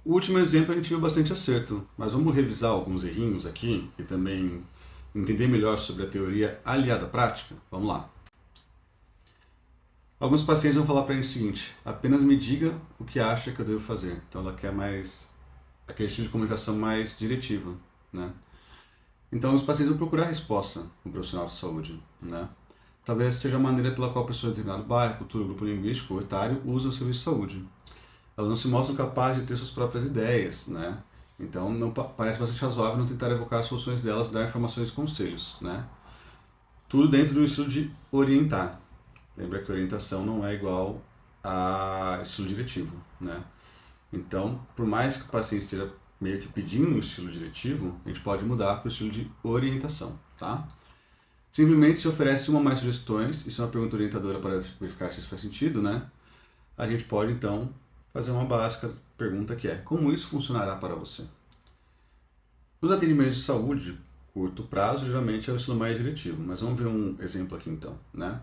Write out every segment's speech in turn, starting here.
O último exemplo a gente viu bastante acerto, mas vamos revisar alguns errinhos aqui e também entender melhor sobre a teoria aliada à prática? Vamos lá. Alguns pacientes vão falar para a gente o seguinte: apenas me diga o que acha que eu devo fazer. Então ela quer mais aquele estilo de comunicação mais diretivo, né? Então os pacientes vão procurar resposta no profissional de saúde, né? Talvez seja a maneira pela qual a pessoa de determinado bairro, cultura, grupo linguístico ou etário usa o serviço de saúde. Elas não se mostram capazes de ter suas próprias ideias, né? Então não parece bastante razoável não tentar evocar as soluções delas, dar informações e conselhos, né? Tudo dentro do estilo de orientar. Lembra que orientação não é igual a estilo diretivo, né? Então, por mais que o paciente esteja meio que pedindo um estilo diretivo, a gente pode mudar para o estilo de orientação, tá? Simplesmente se oferece uma ou mais sugestões, isso é uma pergunta orientadora para verificar se isso faz sentido, né? A gente pode então fazer uma básica pergunta que é: como isso funcionará para você? Nos atendimentos de saúde, curto prazo, geralmente é o estilo mais diretivo, mas vamos ver um exemplo aqui então, né?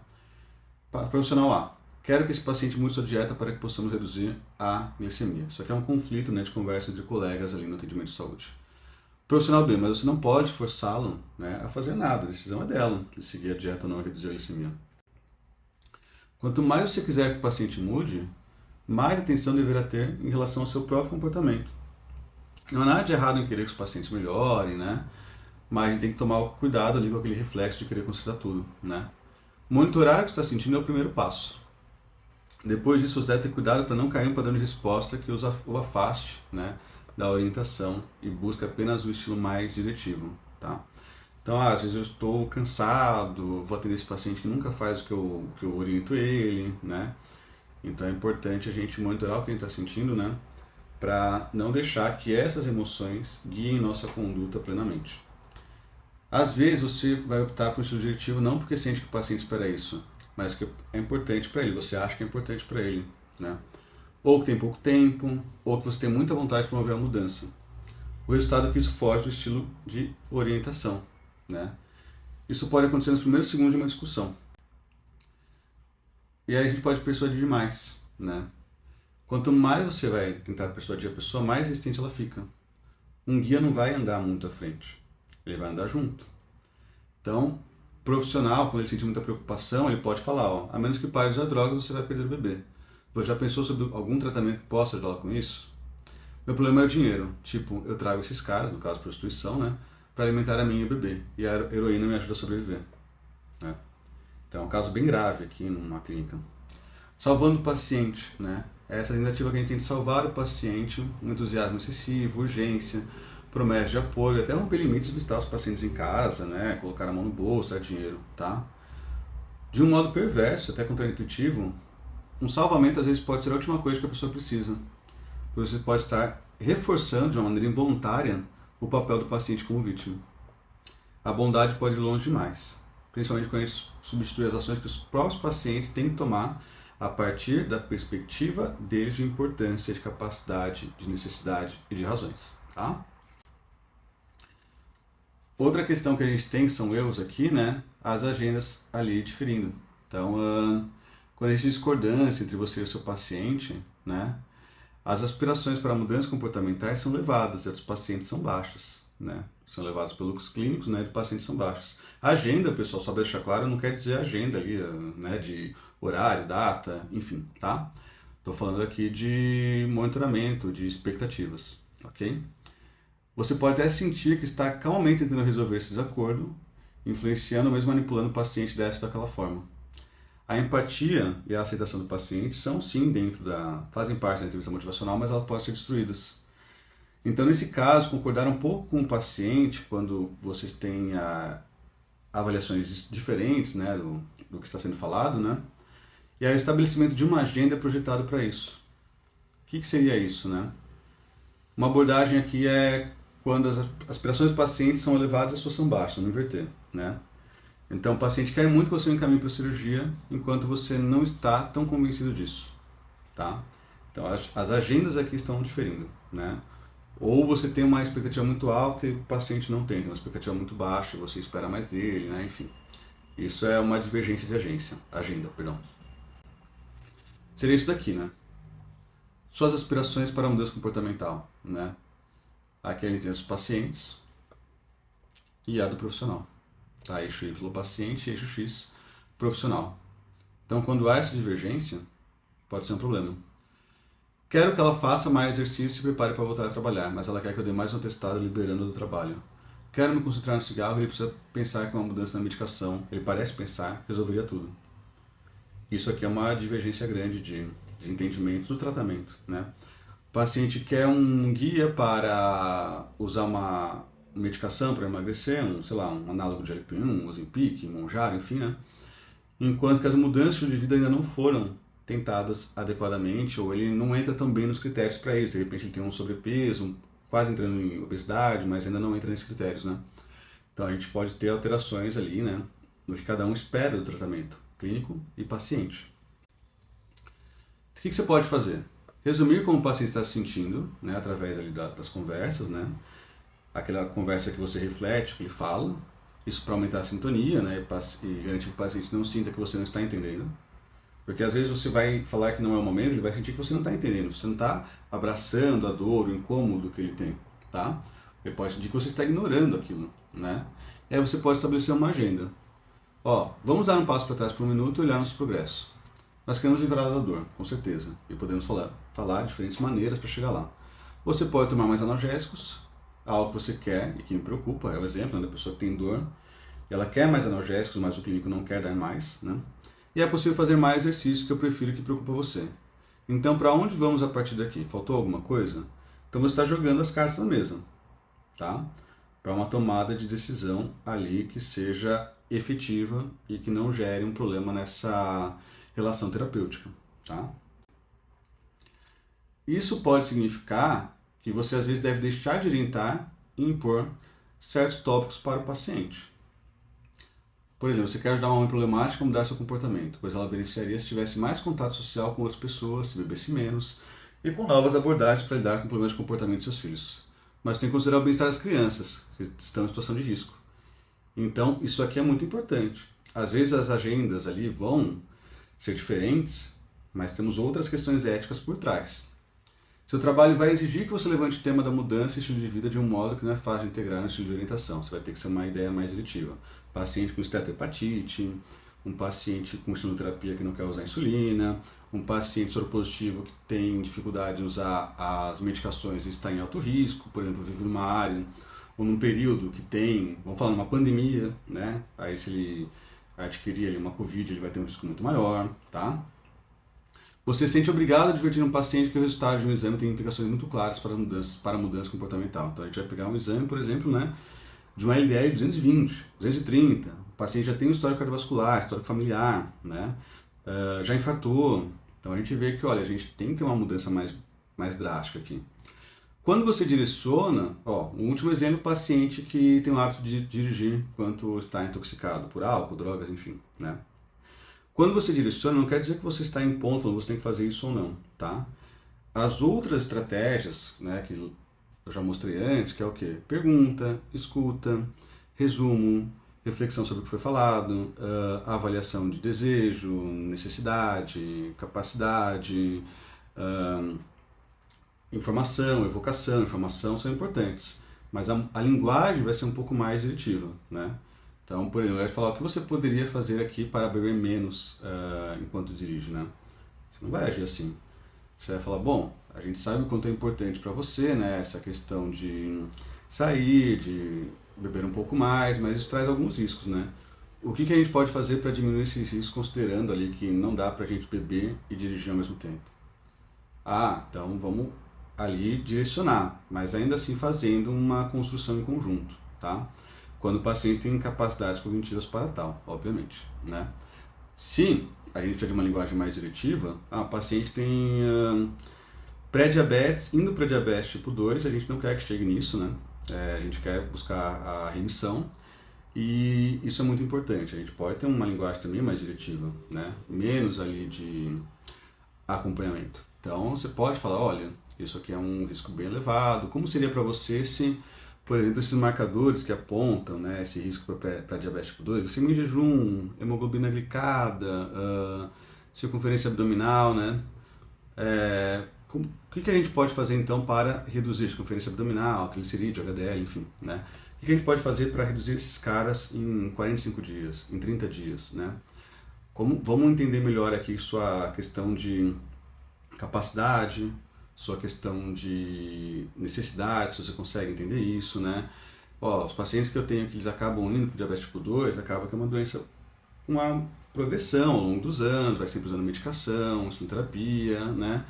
Profissional A: quero que esse paciente mude sua dieta para que possamos reduzir a glicemia. Isso aqui é um conflito, né, de conversa entre colegas ali no atendimento de saúde. Profissional B: mas você não pode forçá-lo, né, a fazer nada, a decisão é dela, de seguir a dieta ou não reduzir a glicemia. Quanto mais você quiser que o paciente mude, mais atenção deverá ter em relação ao seu próprio comportamento. Não há nada de errado em querer que os pacientes melhorem, né? Mas a gente tem que tomar cuidado ali com aquele reflexo de querer consertar tudo, né? Monitorar o que você está sentindo é o primeiro passo. Depois disso, você deve ter cuidado para não cair em um padrão de resposta que o afaste, né, da orientação e busque apenas o estilo mais diretivo, tá? Então, às vezes eu estou cansado, vou atender esse paciente que nunca faz o que eu oriento ele, né? Então é importante a gente monitorar o que a gente está sentindo, né? Para não deixar que essas emoções guiem nossa conduta plenamente. Às vezes você vai optar por um estilo diretivo não porque sente que o paciente espera isso, mas que é importante para ele, você acha que é importante para ele, né? Ou que tem pouco tempo, ou que você tem muita vontade de promover a mudança. O resultado é que isso foge do estilo de orientação, né? Isso pode acontecer nos primeiros segundos de uma discussão. E aí a gente pode persuadir demais, né? Quanto mais você vai tentar persuadir a pessoa, mais resistente ela fica. Um guia não vai andar muito à frente, ele vai andar junto. Então, profissional, quando ele sentir muita preocupação, ele pode falar, ó, a menos que pare de usar drogas, você vai perder o bebê. Você já pensou sobre algum tratamento que possa ajudar com isso? Meu problema é o dinheiro. Tipo, eu trago esses caras, no caso prostituição, né, para alimentar a mim e o bebê. E a heroína me ajuda a sobreviver, né? Então é um caso bem grave aqui numa clínica. Salvando o paciente, né? Essa tentativa que a gente tem de salvar o paciente, um entusiasmo excessivo, urgência, promessa de apoio, até romper limites e visitar os pacientes em casa, né? Colocar a mão no bolso, dar dinheiro, tá? De um modo perverso, até contraintuitivo, um salvamento às vezes pode ser a última coisa que a pessoa precisa. Pois você pode estar reforçando de uma maneira involuntária o papel do paciente como vítima. A bondade pode ir longe demais, principalmente quando a gente substitui as ações que os próprios pacientes têm que tomar a partir da perspectiva deles de importância, de capacidade, de necessidade e de razões, tá? Outra questão que a gente tem são erros aqui, né? As agendas ali diferindo. Então, quando existe discordância entre você e o seu paciente, né? As aspirações para mudanças comportamentais são elevadas e as dos pacientes são baixas, né? São levadas pelos clínicos, né? E dos pacientes são baixas. A agenda, pessoal, só para deixar claro, não quer dizer agenda ali, né? De horário, data, enfim, tá? Estou falando aqui de monitoramento, de expectativas, ok? Você pode até sentir que está calmamente tentando resolver esse desacordo, influenciando ou mesmo manipulando o paciente dessa daquela forma. A empatia e a aceitação do paciente são sim fazem parte da entrevista motivacional, mas elas podem ser destruídas. Então, nesse caso, concordar um pouco com o paciente quando vocês têm avaliações diferentes, né, do que está sendo falado, né? E aí o estabelecimento de uma agenda projetada para isso. O que seria isso, né? Uma abordagem aqui é quando as aspirações do paciente são elevadas e as suas são baixas, vamos inverter, né? Então o paciente quer muito que você encaminhe para a cirurgia, enquanto você não está tão convencido disso, tá? Então as agendas aqui estão diferindo, né? Ou você tem uma expectativa muito alta e o paciente não tem uma expectativa muito baixa, você espera mais dele, né? Enfim, isso é uma divergência de agenda, perdão. Seria isso daqui, né? suas aspirações para a mudança comportamental, né? Aqui a gente tem os pacientes e a do profissional. Tá? Eixo Y paciente, eixo X profissional. Então, quando há essa divergência, pode ser um problema. Quero que ela faça mais exercício e se prepare para voltar a trabalhar, mas ela quer que eu dê mais um atestado liberando do trabalho. Quero me concentrar no cigarro e ele precisa pensar que uma mudança na medicação, ele parece pensar, resolveria tudo. Isso aqui é uma divergência grande de entendimentos do tratamento, né? O paciente quer um guia para usar uma medicação para emagrecer, sei lá, um análogo de GLP-1, um Ozempic, um Mounjaro, enfim, né? Enquanto que as mudanças de vida ainda não foram tentadas adequadamente, ou ele não entra tão bem nos critérios para isso. De repente ele tem um sobrepeso, quase entrando em obesidade, mas ainda não entra nesses critérios, né? Então a gente pode ter alterações ali, né? No que cada um espera do tratamento, clínico e paciente. O que você pode fazer? Resumir como o paciente está se sentindo, né? Através ali das conversas, né? Aquela conversa que você reflete, que ele fala, isso para aumentar a sintonia, né? E garantir que o paciente não sinta que você não está entendendo. Porque às vezes você vai falar que não é o momento, ele vai sentir que você não está entendendo, você não está abraçando a dor, o incômodo que ele tem, tá? Ele pode sentir que você está ignorando aquilo, né? E aí você pode estabelecer uma agenda. Ó, vamos dar um passo para trás por um minuto e olhar nosso progresso. Nós queremos livrar da dor, com certeza, e podemos falar de diferentes maneiras para chegar lá. Você pode tomar mais analgésicos, algo que você quer e que me preocupa, é o exemplo, né, da pessoa que tem dor, e ela quer mais analgésicos, mas o clínico não quer dar mais, né? E é possível fazer mais exercícios que eu prefiro que preocupa você. Então, para onde vamos a partir daqui? Faltou alguma coisa? Então você está jogando as cartas na mesa, tá? Para uma tomada de decisão ali que seja efetiva e que não gere um problema nessa relação terapêutica, tá? Isso pode significar que você às vezes deve deixar de orientar e impor certos tópicos para o paciente. Por exemplo, você quer ajudar uma mãe problemática a mudar seu comportamento, pois ela beneficiaria se tivesse mais contato social com outras pessoas, se bebesse menos, e com novas abordagens para lidar com problemas de comportamento de seus filhos. Mas tem que considerar o bem-estar das crianças, que estão em situação de risco. Então, isso aqui é muito importante. Às vezes as agendas ali vão ser diferentes, mas temos outras questões éticas por trás. Seu trabalho vai exigir que você levante o tema da mudança e estilo de vida de um modo que não é fácil de integrar no estilo de orientação. Você vai ter que ser uma ideia mais diretiva. Paciente com esteatohepatite, um paciente com insulinoterapia que não quer usar insulina, um paciente soropositivo que tem dificuldade em usar as medicações e está em alto risco, por exemplo, vive numa área ou num período que tem, vamos falar, uma pandemia, né? Aí se ele adquirir ali uma Covid, ele vai ter um risco muito maior, tá? Você se sente obrigado a advertir um paciente que o resultado de um exame tem implicações muito claras para a mudança comportamental. Então a gente vai pegar um exame, por exemplo, né, de um LDL 220, 230. O paciente já tem um histórico cardiovascular, histórico familiar, né, já infartou. Então a gente vê que, olha, a gente tem que ter uma mudança mais drástica aqui. Quando você direciona, um último exemplo, paciente que tem o hábito de dirigir enquanto está intoxicado por álcool, drogas, enfim, né. Quando você direciona, não quer dizer que você está impondo, falando que você tem que fazer isso ou não, tá? As outras estratégias, né, que eu já mostrei antes, que é o quê? Pergunta, escuta, resumo, reflexão sobre o que foi falado, avaliação de desejo, necessidade, capacidade, informação, evocação, informação são importantes, mas a linguagem vai ser um pouco mais diretiva, né? Então, por exemplo, eu ia falar o que você poderia fazer aqui para beber menos enquanto dirige, né? Você não vai agir assim. Você vai falar, bom, a gente sabe o quanto é importante para você, né? Essa questão de sair, de beber um pouco mais, mas isso traz alguns riscos, né? O que a gente pode fazer para diminuir esses riscos, considerando ali que não dá para a gente beber e dirigir ao mesmo tempo? Então vamos ali direcionar, mas ainda assim fazendo uma construção em conjunto, tá? Quando o paciente tem capacidades cognitivas para tal, obviamente, né? Se a gente precisa de uma linguagem mais diretiva, o paciente tem pré-diabetes, indo para diabetes tipo 2, a gente não quer que chegue nisso, né? A gente quer buscar a remissão e isso é muito importante. A gente pode ter uma linguagem também mais diretiva, né? Menos ali de acompanhamento. Então você pode falar, olha, isso aqui é um risco bem elevado, como seria para você se... Por exemplo, esses marcadores que apontam, né, esse risco para diabetes tipo 2, glicemia em jejum, hemoglobina glicada, circunferência abdominal, né, o que a gente pode fazer então para reduzir circunferência abdominal, triglicerídeo, HDL, enfim, né? O que a gente pode fazer para reduzir esses caras em 45 dias, em 30 dias, né? Vamos entender melhor aqui sua questão de capacidade, sua questão de necessidade, se você consegue entender isso, né? Ó, os pacientes que eu tenho que eles acabam indo para o diabetes tipo 2, acaba que é uma doença com uma progressão ao longo dos anos, vai sempre usando medicação, insulinoterapia, né?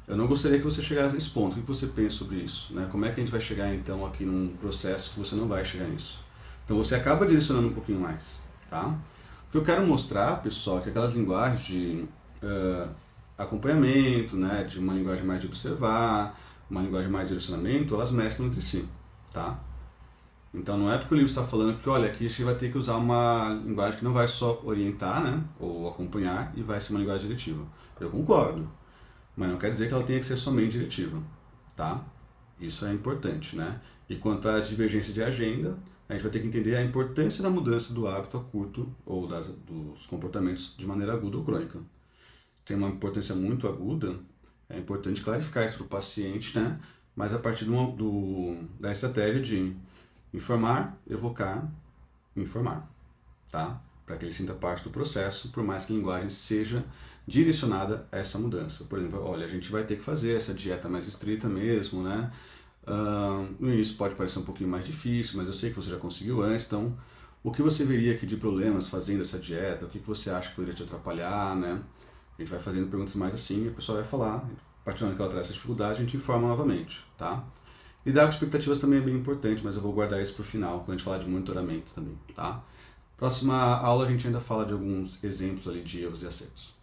Eu não gostaria que você chegasse nesse ponto. O que você pensa sobre isso, né? Como é que a gente vai chegar então aqui num processo que você não vai chegar nisso? Então você acaba direcionando um pouquinho mais, tá? O que eu quero mostrar, pessoal, é que aquelas linguagens de acompanhamento, né, de uma linguagem mais de observar, uma linguagem mais de direcionamento, elas mesclam entre si, tá? Então não é porque o livro está falando que, olha, aqui a gente vai ter que usar uma linguagem que não vai só orientar, né, ou acompanhar, e vai ser uma linguagem diretiva. Eu concordo, mas não quer dizer que ela tenha que ser somente diretiva, tá? Isso é importante, né? E quanto às divergências de agenda, a gente vai ter que entender a importância da mudança do hábito a curto ou dos comportamentos de maneira aguda ou crônica. Tem uma importância muito aguda, é importante clarificar isso para o paciente, né? Mas a partir da estratégia de informar, evocar, informar, tá? Para que ele sinta parte do processo, por mais que a linguagem seja direcionada a essa mudança. Por exemplo, olha, a gente vai ter que fazer essa dieta mais estrita mesmo, né? No início pode parecer um pouquinho mais difícil, mas eu sei que você já conseguiu antes, então o que você veria aqui de problemas fazendo essa dieta? O que você acha que poderia te atrapalhar, né? A gente vai fazendo perguntas mais assim e a pessoa vai falar, a partir do momento que ela traz essa dificuldade, a gente informa novamente, tá? Lidar com expectativas também é bem importante, mas eu vou guardar isso para o final, quando a gente falar de monitoramento também, tá? Próxima aula a gente ainda fala de alguns exemplos ali de erros e acertos.